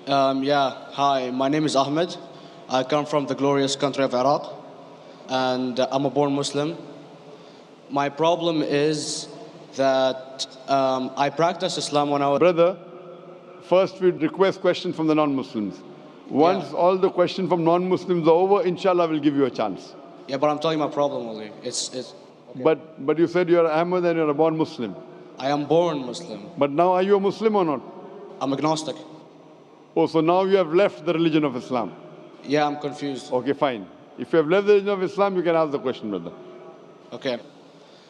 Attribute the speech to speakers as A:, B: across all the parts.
A: Hi, my name is Ahmed. I come from the glorious country of Iraq, and I'm a born Muslim. My problem is that I practiced Islam when I was.
B: Brother, first we request questions from the non-Muslims. Once all the questions from non-Muslims are over, inshallah, we'll give you a chance.
A: Yeah, but I'm telling you my problem only. It's.
B: But you said you're Ahmed and you're a born Muslim.
A: I am born Muslim.
B: But now are you a Muslim or not?
A: I'm agnostic.
B: Oh, so now you have left the religion of Islam.
A: Yeah, I'm confused.
B: Okay, fine. If you have left the religion of Islam, you can ask the question, brother.
A: Okay.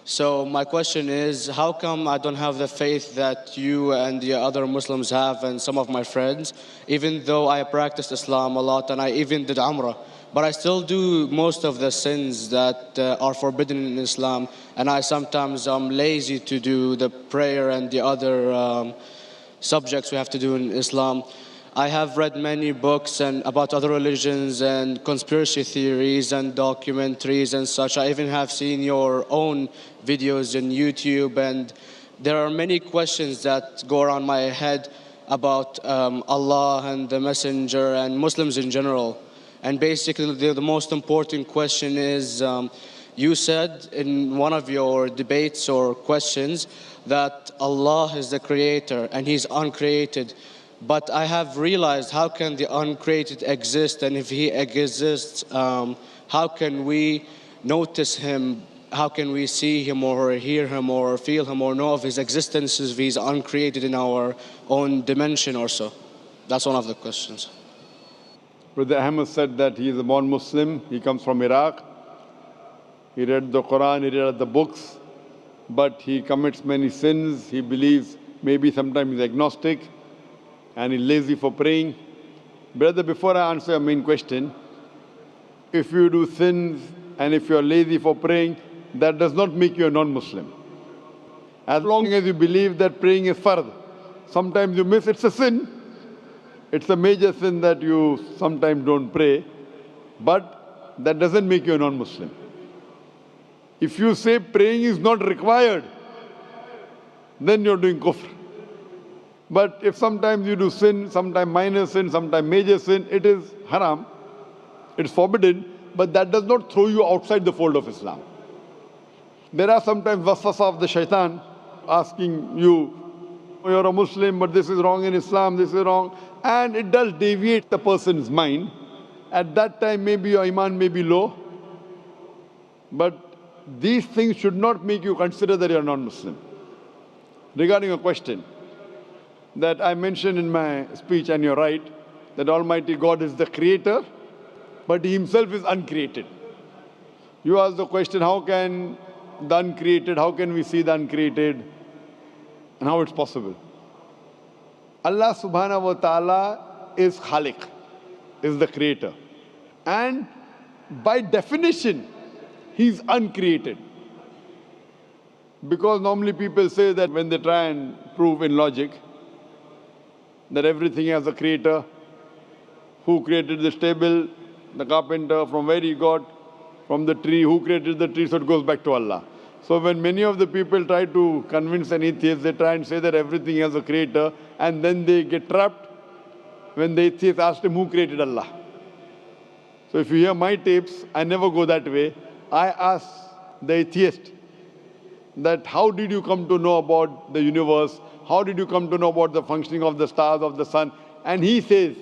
A: So my question is, how come I don't have the faith that you and the other Muslims have and some of my friends, even though I practiced Islam a lot and I even did Umrah, but I still do most of the sins that are forbidden in Islam, and I sometimes am lazy to do the prayer and the other subjects we have to do in Islam. I have read many books and about other religions and conspiracy theories and documentaries and such. I even have seen your own videos on YouTube, and there are many questions that go around my head about Allah and the Messenger and Muslims in general. And basically the most important question is, you said in one of your debates or questions that Allah is the creator and He's uncreated. But I have realized, how can the uncreated exist? And if He exists, how can we notice Him? How can we see Him or hear Him or feel Him or know of His existence if He's uncreated in our own dimension or so? That's one of the questions.
B: Brother Ahmed said that he is a born Muslim. He comes from Iraq. He read the Quran, he read the books, but he commits many sins. He believes maybe sometimes he's agnostic and he's lazy for praying. Brother, before I answer your main question, if you do sins and if you're lazy for praying, that does not make you a non-Muslim. As long as you believe that praying is fard, sometimes you miss, it's a sin. It's a major sin that you sometimes don't pray, but that doesn't make you a non-Muslim. If you say praying is not required, then you're doing kufr. But if sometimes you do sin, sometimes minor sin, sometimes major sin, it is haram, it's forbidden, but that does not throw you outside the fold of Islam. There are sometimes waswasa of the shaitan asking you, you're a Muslim, but this is wrong in Islam, this is wrong. And it does deviate the person's mind. At that time, maybe your iman may be low. But these things should not make you consider that you're non-Muslim. Regarding a question that I mentioned in my speech, and you're right, that Almighty God is the creator, but He Himself is uncreated. You ask the question, how can the uncreated, how can we see the uncreated, and how it's possible? Allah subhanahu wa ta'ala is Khaliq, is the creator. And by definition, He's uncreated. Because normally people say that when they try and prove in logic that everything has a creator, who created this table, the carpenter, from where he got, from the tree, who created the tree, so it goes back to Allah. So when many of the people try to convince an atheist, they try and say that everything has a creator, and then they get trapped when the atheist asks him who created Allah. So if you hear my tapes, I never go that way. I ask the atheist that how did you come to know about the universe? How did you come to know about the functioning of the stars, of the sun? And he says,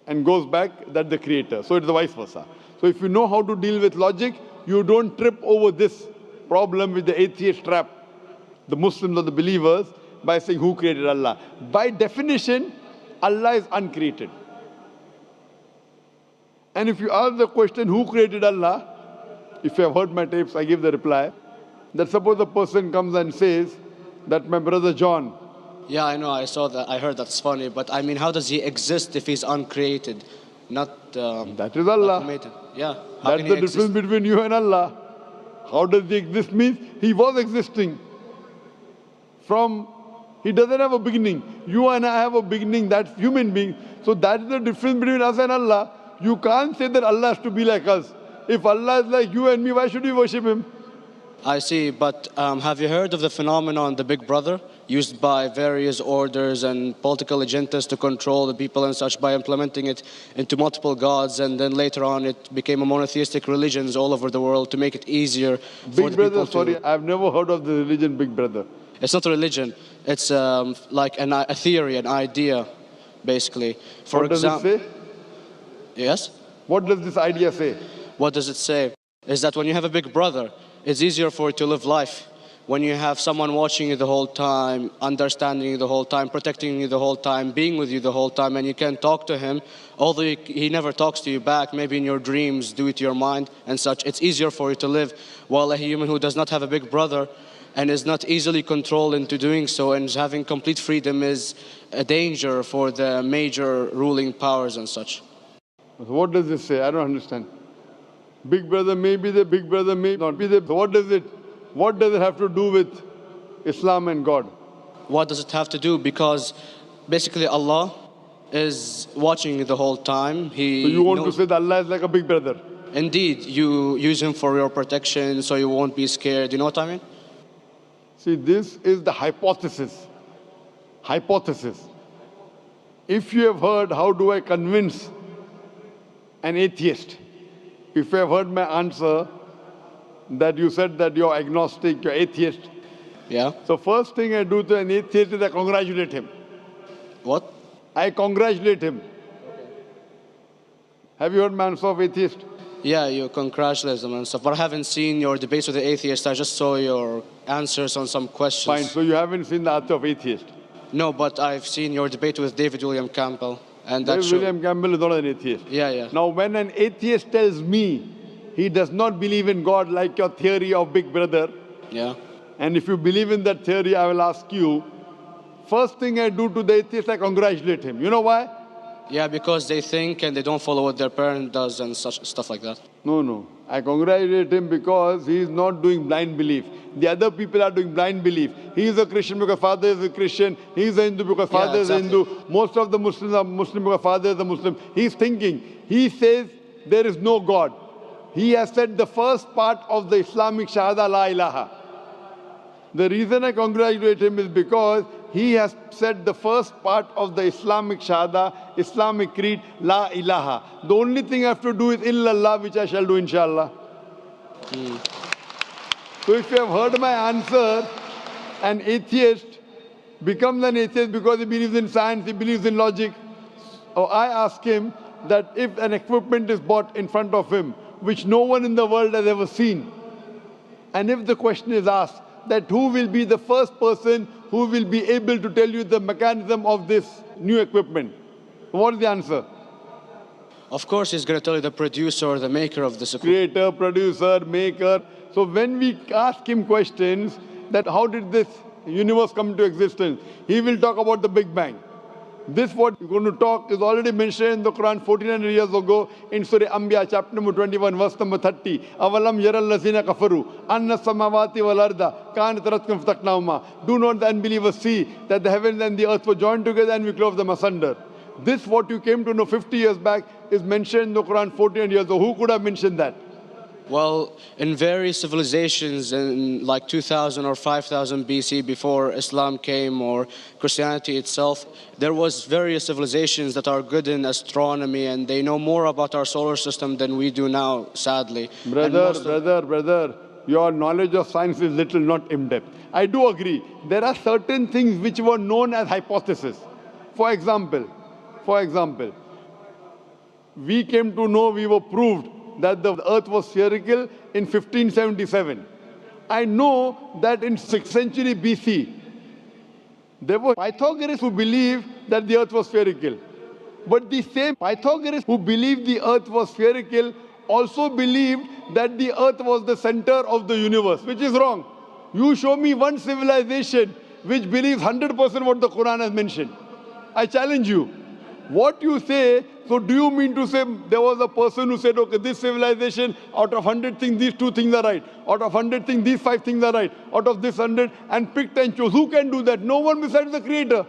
B: and goes back, that the creator. So it's the vice versa. So if you know how to deal with logic, you don't trip over this problem with the atheist trap, the Muslims or the believers, by saying who created Allah. By definition, Allah is uncreated. And if you ask the question, who created Allah? If you have heard my tapes, I give the reply. That suppose a person comes and says that my brother John.
A: Yeah, I know, I saw that, I heard that's funny, but I mean, how does He exist if He's uncreated? Not
B: that is Allah.
A: Yeah.
B: That's the difference between you and Allah. How does He exist means He was existing. He doesn't have a beginning. You and I have a beginning, that's human being. So that's the difference between us and Allah. You can't say that Allah has to be like us. If Allah is like you and me, why should we worship Him?
A: I see, but have you heard of the phenomenon, the Big Brother, used by various orders and political agendas to control the people and such by implementing it into multiple gods, and then later on it became a monotheistic religions all over the world to make it easier for
B: Big
A: the
B: Brother,
A: people to...
B: sorry, I've never heard of the religion Big Brother.
A: It's not a religion. It's like a theory, an idea, basically. For
B: What does it say?
A: Yes?
B: What does this idea say?
A: What does it say? Is that when you have a big brother, it's easier for you to live life. When you have someone watching you the whole time, understanding you the whole time, protecting you the whole time, being with you the whole time, and you can talk to him, although he never talks to you back, maybe in your dreams, due to your mind and such, it's easier for you to live. While a human who does not have a big brother and is not easily controlled into doing so and is having complete freedom is a danger for the major ruling powers and such.
B: What does this say? I don't understand. Big Brother may be there, Big Brother may not be there. What does it have to do with Islam and God?
A: What does it have to do? Because basically Allah is watching you the whole time.
B: So you want to say that Allah is like a big brother?
A: Indeed, you use him for your protection so you won't be scared. You know what I mean?
B: See, this is the hypothesis. Hypothesis. If you have heard, how do I convince an atheist? If you have heard my answer, that you said that you're agnostic, you're atheist.
A: Yeah.
B: So first thing I do to an atheist is I congratulate him.
A: What?
B: I congratulate him. Have you heard my answer of atheist?
A: Yeah, you congratulate them and stuff. But I haven't seen your debates with the atheist. I just saw your answers on some questions.
B: Fine, so you haven't seen the answer of atheist?
A: No, but I've seen your debate with David William Campbell. And that's
B: William Campbell is not an atheist.
A: Yeah, yeah.
B: Now, when an atheist tells me he does not believe in God like your theory of Big Brother,
A: yeah,
B: and if you believe in that theory, I will ask you, first thing I do to the atheist, I congratulate him. You know why?
A: Yeah, because they think and they don't follow what their parent does and such stuff like that.
B: No. I congratulate him because he is not doing blind belief. The other people are doing blind belief. He is a Christian because father is a Christian. He is a Hindu because father is a Hindu. Most of the Muslims are Muslim because father is a Muslim. He is thinking. He says there is no God. He has said the first part of the Islamic Shahada, La ilaha. The reason I congratulate him is because he has said the first part of the Islamic Shahada, Islamic creed, La ilaha. The only thing I have to do is illallah, which I shall do inshallah. So if you have heard my answer, an atheist becomes an atheist because he believes in science, he believes in logic. Or I ask him that if an equipment is bought in front of him, which no one in the world has ever seen, and if the question is asked, that who will be the first person who will be able to tell you the mechanism of this new equipment? What is the answer?
A: Of course, he's going to tell you the producer or the maker of this equipment.
B: Creator, producer, maker. So when we ask him questions that how did this universe come into existence, he will talk about the Big Bang. This what we're going to talk is already mentioned in the Quran 1400 years ago in Surah Anbiya chapter number 21 verse number 30. Avalam yaral lazina kafaru anna samawati wal arda kanat ratkum fataknahuma. Do not the unbelievers see that the heavens and the earth were joined together and we clove them asunder. This what you came to know 50 years back is mentioned in the Quran 1400 years ago. Who could have mentioned that?
A: Well, in various civilizations in like 2000 or 5000 BC before Islam came or Christianity itself, there was various civilizations that are good in astronomy and they know more about our solar system than we do now, sadly.
B: Brother, your knowledge of science is little, not in-depth. I do agree. There are certain things which were known as hypotheses. For example, we came to know, we were proved that the earth was spherical in 1577. I know that in 6th century BC, there were Pythagoreans who believed that the earth was spherical. But the same Pythagoreans who believed the earth was spherical also believed that the earth was the center of the universe, which is wrong. You show me one civilization which believes 100% what the Quran has mentioned. I challenge you. What you say, so do you mean to say there was a person who said, okay, this civilization, out of 100 things, these 2 things are right. Out of 100 things, these 5 things are right. Out of this 100, and picked and chose. Who can do that? No one besides the Creator.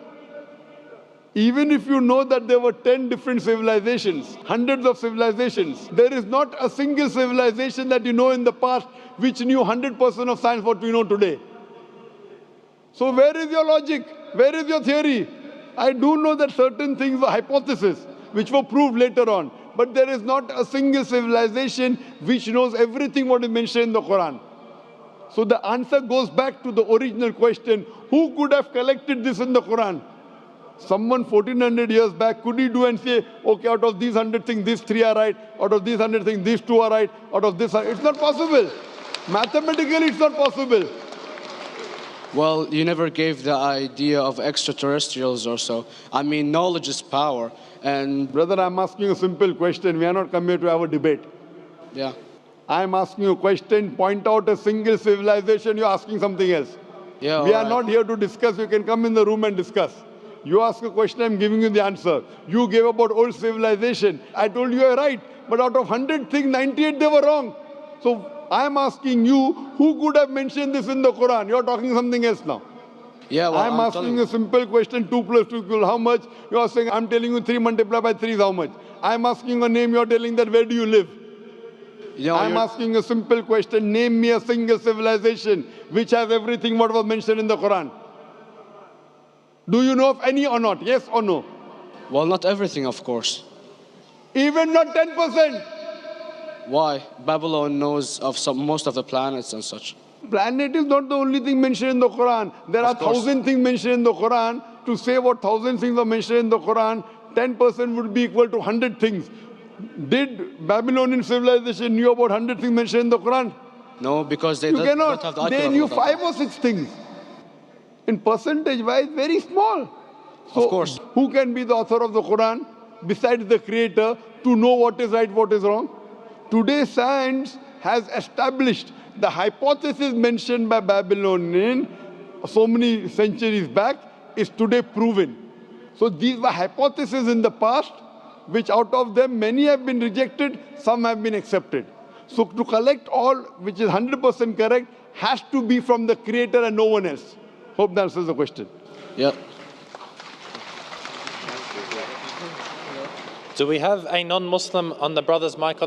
B: Even if you know that there were 10 different civilizations, hundreds of civilizations, there is not a single civilization that you know in the past which knew 100% of science what we know today. So where is your logic? Where is your theory? I do know that certain things were hypotheses, which were proved later on. But there is not a single civilization which knows everything what is mentioned in the Quran. So the answer goes back to the original question, who could have collected this in the Quran? Someone 1400 years back, could he do and say, okay, out of these 100 things, these 3 are right, out of these 100 things, these 2 are right, out of this, it's not possible. Mathematically, it's not possible.
A: Well, you never gave the idea of extraterrestrials or so. I mean, knowledge is power. And
B: brother, I'm asking a simple question. We are not come here to have a debate.
A: Yeah.
B: I'm asking you a question. Point out a single civilization. You're asking something else.
A: Yeah.
B: We are not here to discuss. You can come in the room and discuss. You ask a question, I'm giving you the answer. You gave about old civilization. I told you you're right. But out of 100 things, 98 they were wrong. So I'm asking you, who could have mentioned this in the Quran? You're talking something else now.
A: Yeah, well,
B: I'm asking a simple question, 2 plus 2 equals how much? You are saying, I'm telling you 3 multiplied by 3 is how much? I'm asking a name, you're telling that where do you live? I'm asking a simple question, name me a single civilization which has everything what was mentioned in the Quran. Do you know of any or not? Yes or no?
A: Well, not everything, of course.
B: Even not 10%?
A: Why? Babylon knows of most of the planets and such.
B: Planet is not the only thing mentioned in the Quran. There are 1,000 things mentioned in the Quran. To say what 1,000 things are mentioned in the Quran, 10% would be equal to 100 things. Did Babylonian civilization knew about 100 things mentioned in the Quran?
A: No, because they don't have the IQ.
B: They knew 5 or 6 things. In percentage-wise, very small. So,
A: of course.
B: Who can be the author of the Quran besides the creator to know what is right, what is wrong? Today, science has established the hypothesis mentioned by Babylonian so many centuries back is today proven. So these were hypotheses in the past, which out of them many have been rejected, some have been accepted. So to collect all which is 100% correct has to be from the creator and no one else. Hope that answers the question.
A: Yeah.
C: Do we have a non-Muslim on the brother's mic on the